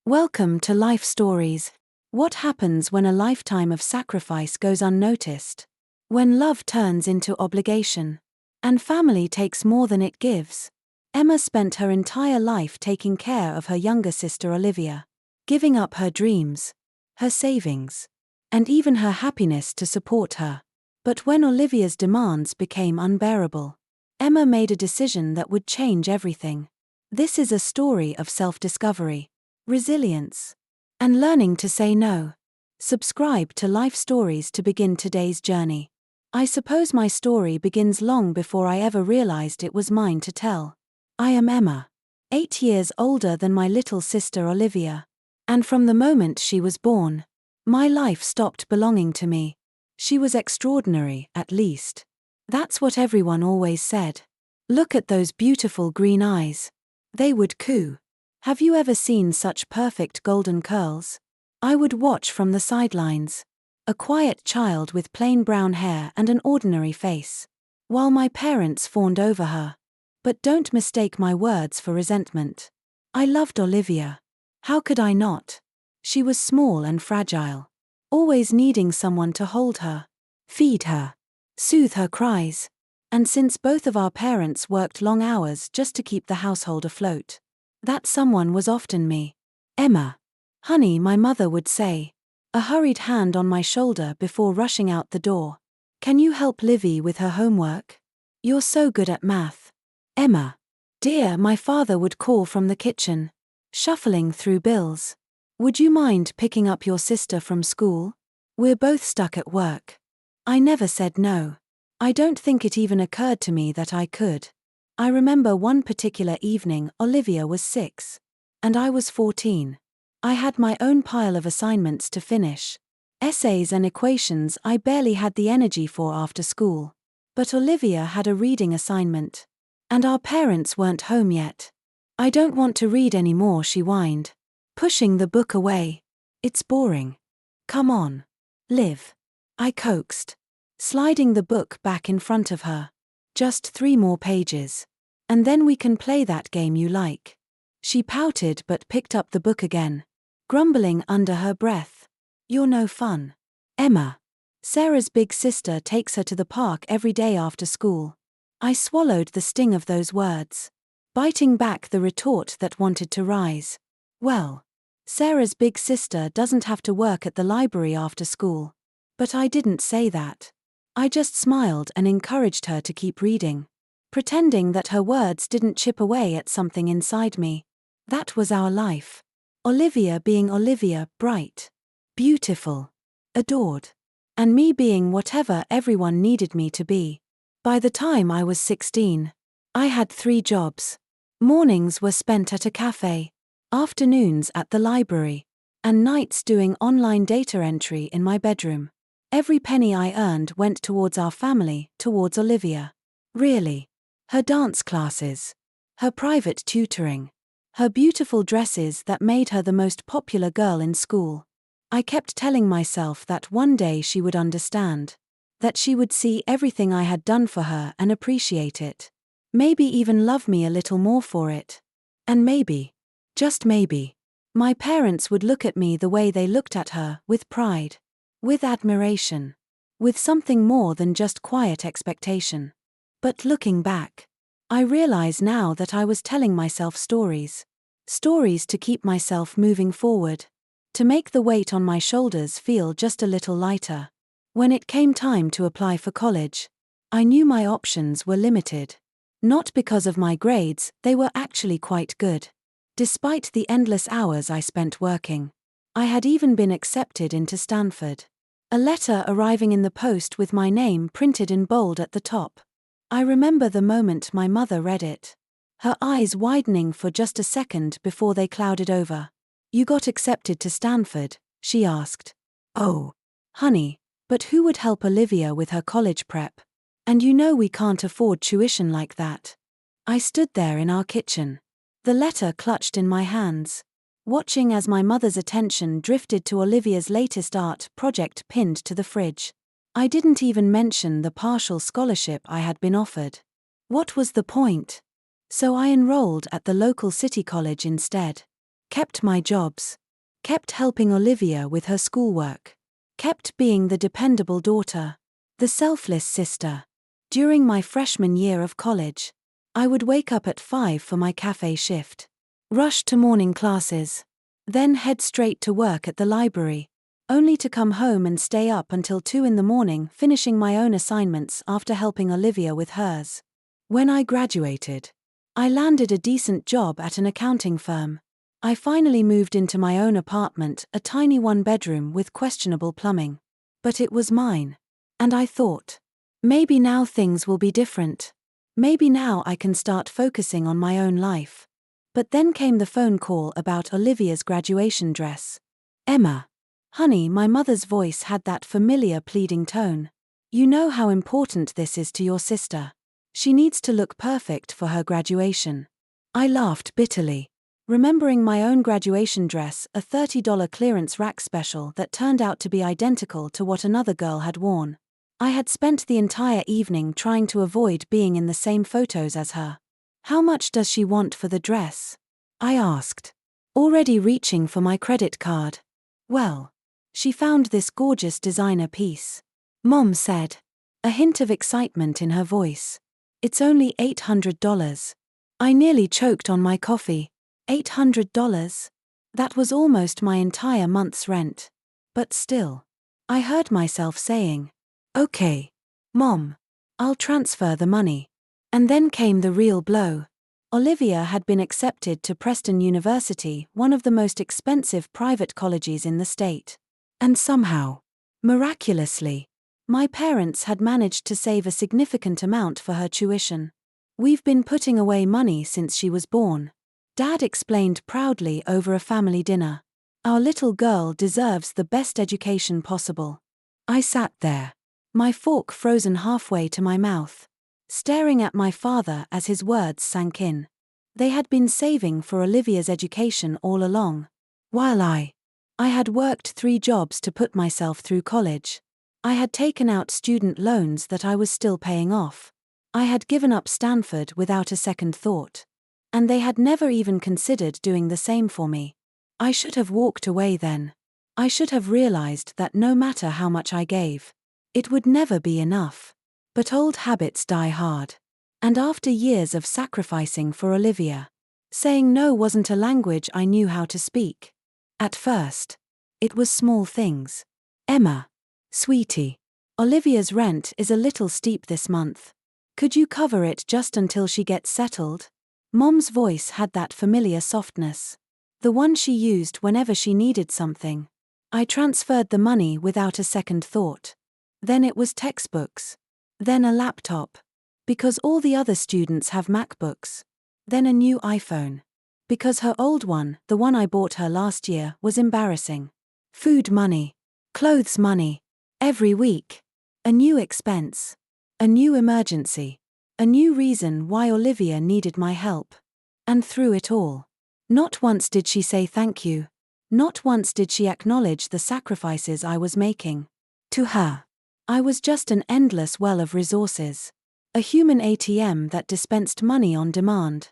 Welcome to Life Stories. What happens when a lifetime of sacrifice goes unnoticed? When love turns into obligation, and family takes more than it gives. Emma spent her entire life taking care of her younger sister Olivia, giving up her dreams, her savings, and even her happiness to support her. But when Olivia's demands became unbearable, Emma made a decision that would change everything. This is a story of self-discovery, resilience, and learning to say no. Subscribe to Life Stories to begin today's journey. I suppose my story begins long before I ever realized it was mine to tell. I am Emma, 8 years older than my little sister Olivia. And from the moment she was born, my life stopped belonging to me. She was extraordinary, at least. That's what everyone always said. Look at those beautiful green eyes. They would coo. Have you ever seen such perfect golden curls? I would watch from the sidelines. A quiet child with plain brown hair and an ordinary face, while my parents fawned over her. But don't mistake my words for resentment. I loved Olivia. How could I not? She was small and fragile, always needing someone to hold her, feed her, soothe her cries. And since both of our parents worked long hours just to keep the household afloat, that someone was often me. Emma. Honey, my mother would say, a hurried hand on my shoulder before rushing out the door. Can you help Livy with her homework? You're so good at math. Emma. Dear, my father would call from the kitchen, shuffling through bills. Would you mind picking up your sister from school? We're both stuck at work. I never said no. I don't think it even occurred to me that I could. I remember one particular evening Olivia was 6, and I was 14. I had my own pile of assignments to finish. Essays and equations I barely had the energy for after school. But Olivia had a reading assignment. And our parents weren't home yet. I don't want to read anymore, she whined, pushing the book away. It's boring. Come on. Liv. I coaxed, sliding the book back in front of her. Just 3 more pages. And then we can play that game you like. She pouted but picked up the book again, grumbling under her breath. You're no fun. Emma. Sarah's big sister takes her to the park every day after school. I swallowed the sting of those words, biting back the retort that wanted to rise. Well, Sarah's big sister doesn't have to work at the library after school. But I didn't say that. I just smiled and encouraged her to keep reading, pretending that her words didn't chip away at something inside me. That was our life. Olivia being Olivia, bright, beautiful, adored. And me being whatever everyone needed me to be. By the time I was 16, I had 3 jobs. Mornings were spent at a cafe, afternoons at the library, and nights doing online data entry in my bedroom. Every penny I earned went towards our family, towards Olivia. Really. Her dance classes, her private tutoring, her beautiful dresses that made her the most popular girl in school. I kept telling myself that one day she would understand, that she would see everything I had done for her and appreciate it. Maybe even love me a little more for it. And maybe, just maybe, my parents would look at me the way they looked at her, with pride, with admiration, with something more than just quiet expectation. But looking back, I realize now that I was telling myself stories. Stories to keep myself moving forward, to make the weight on my shoulders feel just a little lighter. When it came time to apply for college, I knew my options were limited. Not because of my grades, they were actually quite good. Despite the endless hours I spent working, I had even been accepted into Stanford. A letter arriving in the post with my name printed in bold at the top. I remember the moment my mother read it, her eyes widening for just a second before they clouded over. You got accepted to Stanford, she asked. Oh, honey, but who would help Olivia with her college prep? And you know we can't afford tuition like that. I stood there in our kitchen, the letter clutched in my hands, watching as my mother's attention drifted to Olivia's latest art project pinned to the fridge. I didn't even mention the partial scholarship I had been offered. What was the point? So I enrolled at the local city college instead. kept my jobs, kept helping Olivia with her schoolwork, kept being the dependable daughter, the selfless sister. During my freshman year of college, I would wake up at 5 for my cafe shift, rush to morning classes, then head straight to work at the library, only to come home and stay up until 2 in the morning finishing my own assignments after helping Olivia with hers. When I graduated, I landed a decent job at an accounting firm. I finally moved into my own apartment, a tiny one-bedroom with questionable plumbing. But it was mine. And I thought, maybe now things will be different. Maybe now I can start focusing on my own life. But then came the phone call about Olivia's graduation dress. Emma. Honey, my mother's voice had that familiar pleading tone. You know how important this is to your sister. She needs to look perfect for her graduation. I laughed bitterly, remembering my own graduation dress, a $30 clearance rack special that turned out to be identical to what another girl had worn. I had spent the entire evening trying to avoid being in the same photos as her. How much does she want for the dress? I asked, already reaching for my credit card. Well, she found this gorgeous designer piece. Mom said, a hint of excitement in her voice. It's only $800. I nearly choked on my coffee. $800? That was almost my entire month's rent. But still, I heard myself saying, okay, Mom, I'll transfer the money. And then came the real blow. Olivia had been accepted to Preston University, one of the most expensive private colleges in the state. And somehow, miraculously, my parents had managed to save a significant amount for her tuition. We've been putting away money since she was born. Dad explained proudly over a family dinner. Our little girl deserves the best education possible. I sat there, my fork frozen halfway to my mouth, staring at my father as his words sank in. They had been saving for Olivia's education all along, while I had worked 3 jobs to put myself through college. I had taken out student loans that I was still paying off. I had given up Stanford without a second thought. And they had never even considered doing the same for me. I should have walked away then. I should have realized that no matter how much I gave, it would never be enough. But old habits die hard. And after years of sacrificing for Olivia, saying no wasn't a language I knew how to speak. At first, it was small things. Emma. Sweetie, Olivia's rent is a little steep this month. Could you cover it just until she gets settled? Mom's voice had that familiar softness. The one she used whenever she needed something. I transferred the money without a second thought. Then it was textbooks. Then a laptop. Because all the other students have MacBooks. Then a new iPhone. Because her old one, the one I bought her last year, was embarrassing. Food money. Clothes money. Every week. A new expense. A new emergency. A new reason why Olivia needed my help. And through it all, not once did she say thank you. Not once did she acknowledge the sacrifices I was making. To her, I was just an endless well of resources. A human ATM that dispensed money on demand.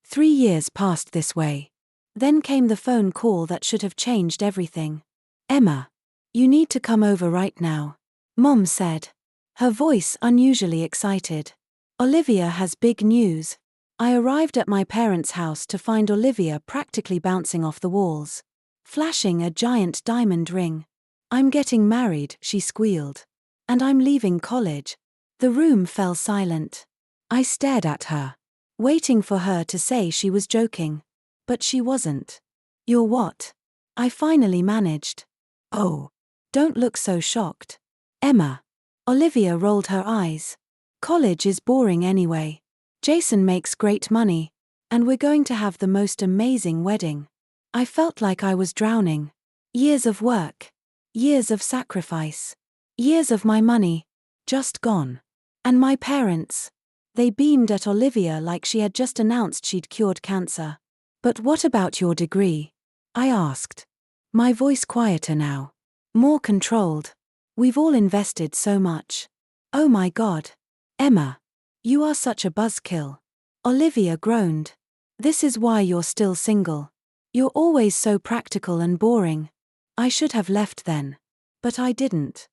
3 years passed this way. Then came the phone call that should have changed everything. Emma. You need to come over right now, Mom said. Her voice unusually excited. Olivia has big news. I arrived at my parents' house to find Olivia practically bouncing off the walls, flashing a giant diamond ring. I'm getting married, she squealed. And I'm leaving college. The room fell silent. I stared at her, waiting for her to say she was joking. But she wasn't. You're what? I finally managed. Oh. Don't look so shocked. Emma. Olivia rolled her eyes. College is boring anyway. Jason makes great money. And we're going to have the most amazing wedding. I felt like I was drowning. Years of work. Years of sacrifice. Years of my money. Just gone. And my parents. They beamed at Olivia like she had just announced she'd cured cancer. But what about your degree? I asked. My voice quieter now. More controlled. We've all invested so much. Oh my God. Emma. You are such a buzzkill. Olivia groaned. This is why you're still single. You're always so practical and boring. I should have left then. But I didn't.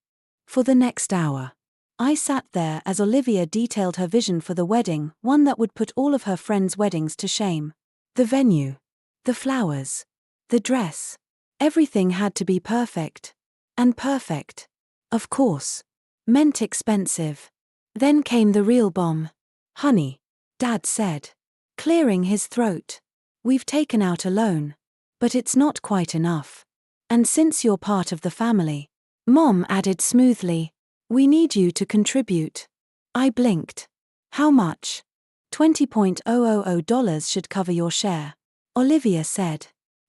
For the next hour, I sat there as Olivia detailed her vision for the wedding, one that would put all of her friends' weddings to shame. The venue, the flowers, the dress. Everything had to be perfect. And perfect, of course, meant expensive. Then came the real bomb. Honey, Dad said, clearing his throat. We've taken out a loan. But it's not quite enough. And since you're part of the family, Mom added smoothly, we need you to contribute. I blinked. How much? $20,000 should cover your share, Olivia said.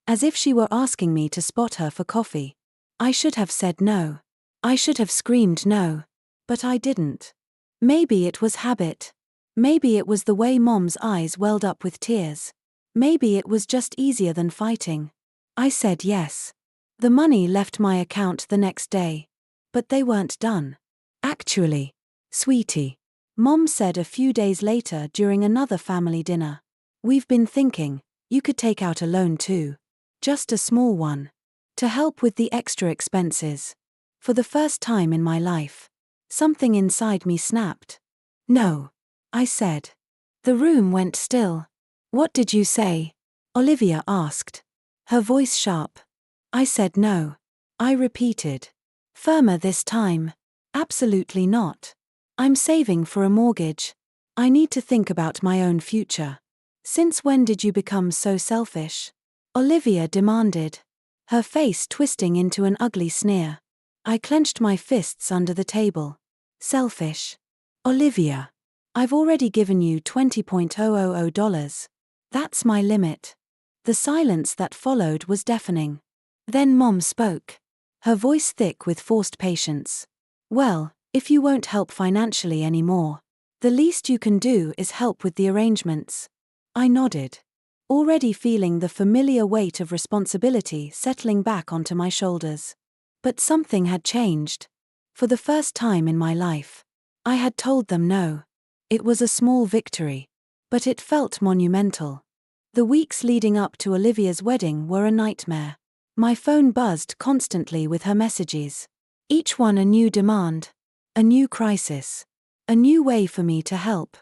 As if she were asking me to spot her for coffee. I should have said no. I should have screamed no. But I didn't. Maybe it was habit. Maybe it was the way Mom's eyes welled up with tears. Maybe it was just easier than fighting. I said yes. The money left my account the next day. But they weren't done. Actually, sweetie, Mom said a few days later during another family dinner. We've been thinking, you could take out a loan too. Just a small one. To help with the extra expenses. For the first time in my life, something inside me snapped. No, I said. The room went still. What did you say? Olivia asked. Her voice sharp. I said no. I repeated. Firmer this time. Absolutely not. I'm saving for a mortgage. I need to think about my own future. Since when did you become so selfish? Olivia demanded. Her face twisting into an ugly sneer. I clenched my fists under the table. Selfish. Olivia. I've already given you $20,000. That's my limit. The silence that followed was deafening. Then Mom spoke. Her voice thick with forced patience. Well, if you won't help financially anymore, the least you can do is help with the arrangements. I nodded. Already feeling the familiar weight of responsibility settling back onto my shoulders. But something had changed. For the first time in my life, I had told them no. It was a small victory. But it felt monumental. The weeks leading up to Olivia's wedding were a nightmare. My phone buzzed constantly with her messages. Each one a new demand. A new crisis. A new way for me to help.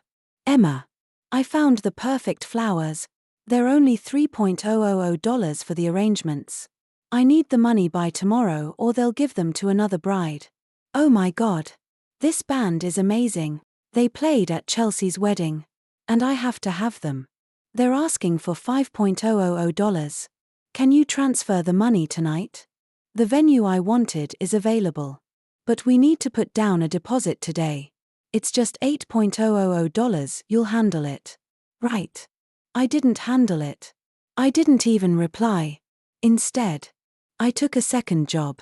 Emma. I found the perfect flowers. They're only $3,000 for the arrangements. I need the money by tomorrow or they'll give them to another bride. Oh my God. This band is amazing. They played at Chelsea's wedding. And I have to have them. They're asking for $5,000. Can you transfer the money tonight? The venue I wanted is available. But we need to put down a deposit today. It's just $8,000. You'll handle it. Right. I didn't handle it. I didn't even reply. Instead, I took a second job.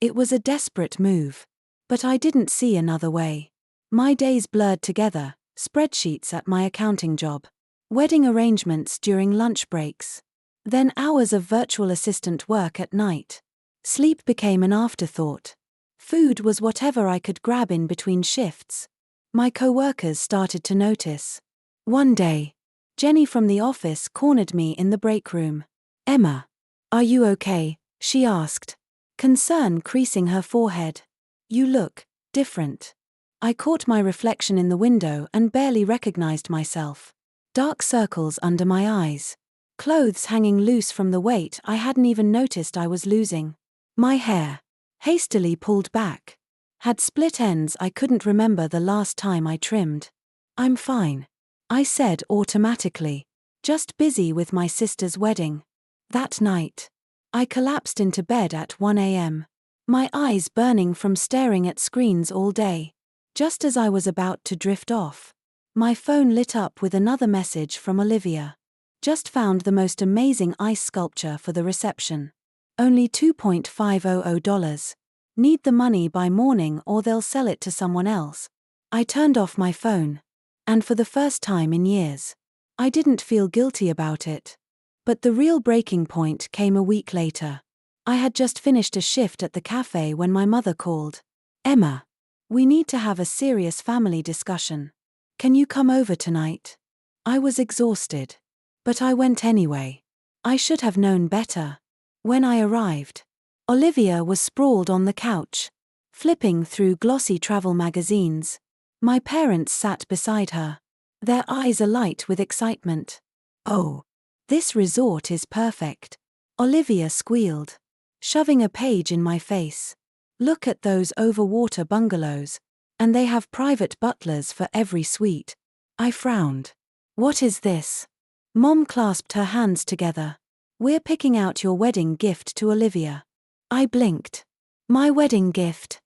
It was a desperate move. But I didn't see another way. My days blurred together, spreadsheets at my accounting job, wedding arrangements during lunch breaks, then hours of virtual assistant work at night. Sleep became an afterthought. Food was whatever I could grab in between shifts. My co-workers started to notice. One day, Jenny from the office cornered me in the break room. Emma, are you okay? She asked, concern creasing her forehead. You look different. I caught my reflection in the window and barely recognized myself. Dark circles under my eyes. Clothes hanging loose from the weight I hadn't even noticed I was losing. My hair, hastily pulled back, had split ends I couldn't remember the last time I trimmed. I'm fine, I said automatically, just busy with my sister's wedding. That night, I collapsed into bed at 1 a.m., my eyes burning from staring at screens all day. Just as I was about to drift off, my phone lit up with another message from Olivia. Just found the most amazing ice sculpture for the reception. Only $2,500. Need the money by morning or they'll sell it to someone else. I turned off my phone. And for the first time in years, I didn't feel guilty about it. But the real breaking point came a week later. I had just finished a shift at the cafe when my mother called. Emma, we need to have a serious family discussion. Can you come over tonight? I was exhausted. But I went anyway. I should have known better. When I arrived, Olivia was sprawled on the couch, flipping through glossy travel magazines. My parents sat beside her, their eyes alight with excitement. "Oh, this resort is perfect," Olivia squealed, shoving a page in my face. "Look at those overwater bungalows, and they have private butlers for every suite." I frowned. "What is this?" Mom clasped her hands together. "We're picking out your wedding gift to Olivia." I blinked. "My wedding gift?"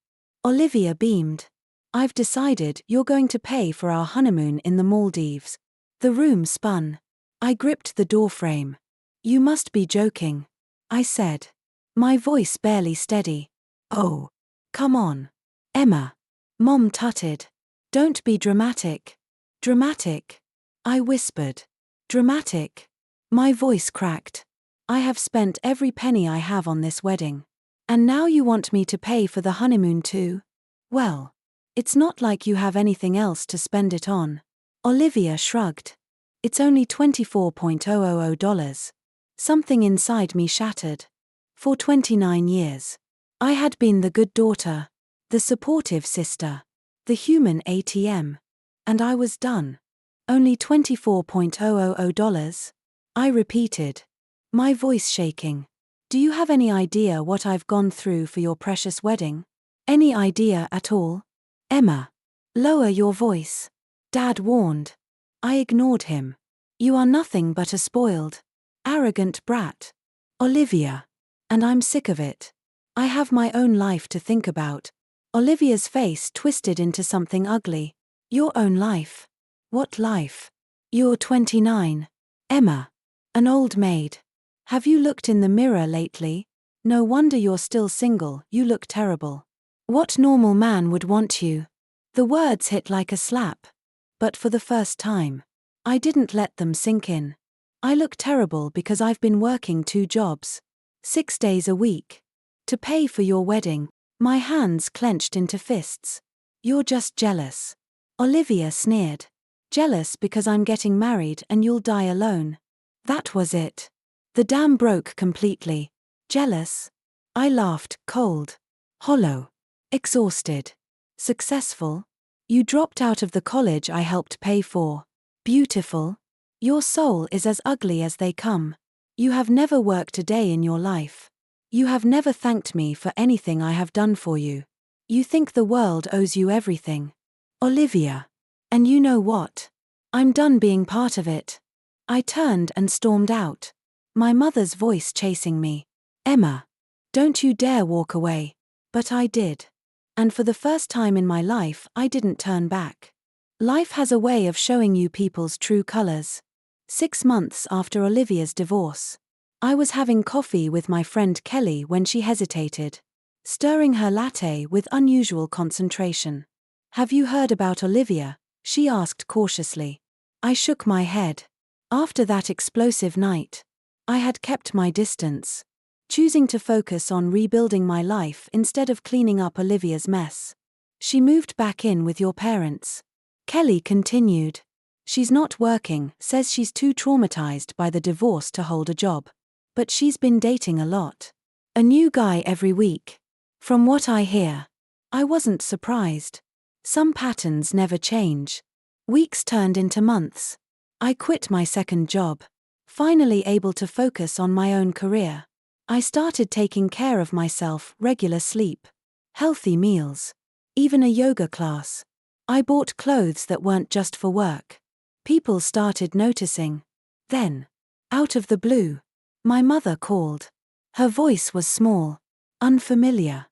Olivia beamed. "I've decided you're going to pay for our honeymoon in the Maldives." The room spun. I gripped the doorframe. "You must be joking," I said, my voice barely steady. "Oh, come on, Emma," Mom tutted. "Don't be dramatic." "Dramatic?" I whispered. "Dramatic?" My voice cracked. "I have spent every penny I have on this wedding. And now you want me to pay for the honeymoon too? Well, it's not like you have anything else to spend it on." Olivia shrugged. "It's only $24,000. Something inside me shattered. For 29 years, I had been the good daughter, the supportive sister, the human ATM. And I was done. Only $24,000? I repeated, my voice shaking. "Do you have any idea what I've gone through for your precious wedding? Any idea at all?" "Emma, lower your voice," Dad warned. I ignored him. "You are nothing but a spoiled, arrogant brat, Olivia. And I'm sick of it. I have my own life to think about." Olivia's face twisted into something ugly. "Your own life? What life? You're 29. Emma. An old maid. Have you looked in the mirror lately? No wonder you're still single, you look terrible. What normal man would want you?" The words hit like a slap. But for the first time, I didn't let them sink in. "I look terrible because I've been working 2 jobs. 6 days a week. To pay for your wedding." My hands clenched into fists. "You're just jealous." Olivia sneered. "Jealous because I'm getting married and you'll die alone." That was it. The dam broke completely. "Jealous?" I laughed, cold, hollow, exhausted. "Successful? You dropped out of the college I helped pay for. Beautiful? Your soul is as ugly as they come. You have never worked a day in your life. You have never thanked me for anything I have done for you. You think the world owes you everything. Olivia. And you know what? I'm done being part of it." I turned and stormed out, my mother's voice chasing me. "Emma, don't you dare walk away." But I did. And for the first time in my life, I didn't turn back. Life has a way of showing you people's true colors. 6 months after Olivia's divorce, I was having coffee with my friend Kelly when she hesitated, stirring her latte with unusual concentration. "Have you heard about Olivia?" she asked cautiously. I shook my head. After that explosive night, I had kept my distance, choosing to focus on rebuilding my life instead of cleaning up Olivia's mess. "She moved back in with your parents," Kelly continued. "She's not working, says she's too traumatized by the divorce to hold a job. But she's been dating a lot. A new guy every week. From what I hear." I wasn't surprised. Some patterns never change. Weeks turned into months. I quit my second job, finally able to focus on my own career. I started taking care of myself, regular sleep, healthy meals, even a yoga class. I bought clothes that weren't just for work. People started noticing. Then, out of the blue, my mother called. Her voice was small, unfamiliar.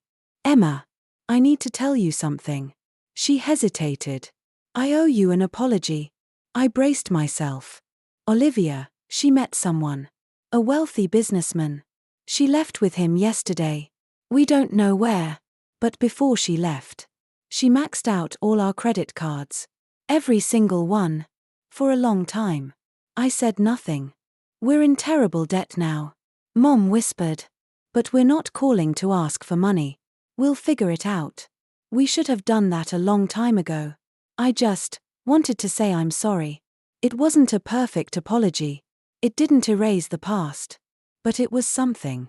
"Emma, I need to tell you something." She hesitated. "I owe you an apology." I braced myself. "Olivia, she met someone. A wealthy businessman. She left with him yesterday. We don't know where. But before she left, she maxed out all our credit cards. Every single one. For a long time." I said nothing. "We're in terrible debt now," Mom whispered. "But we're not calling to ask for money. We'll figure it out. We should have done that a long time ago. I just wanted to say I'm sorry. It wasn't a perfect apology. It didn't erase the past. But it was something.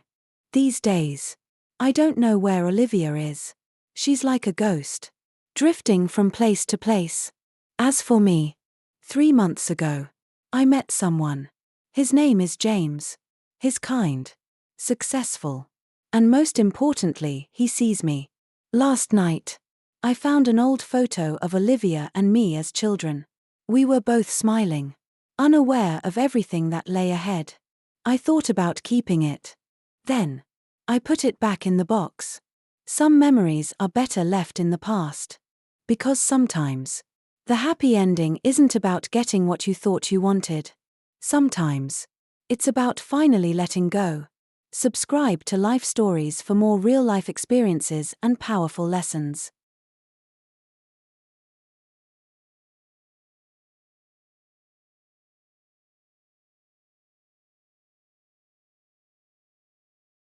These days, I don't know where Olivia is. She's like a ghost, drifting from place to place. As for me, 3 months ago, I met someone. His name is James. He's kind, successful, and most importantly, he sees me. Last night, I found an old photo of Olivia and me as children. We were both smiling, unaware of everything that lay ahead. I thought about keeping it. Then, I put it back in the box. Some memories are better left in the past. Because sometimes, the happy ending isn't about getting what you thought you wanted. Sometimes, it's about finally letting go. Subscribe to Life Stories for more real-life experiences and powerful lessons.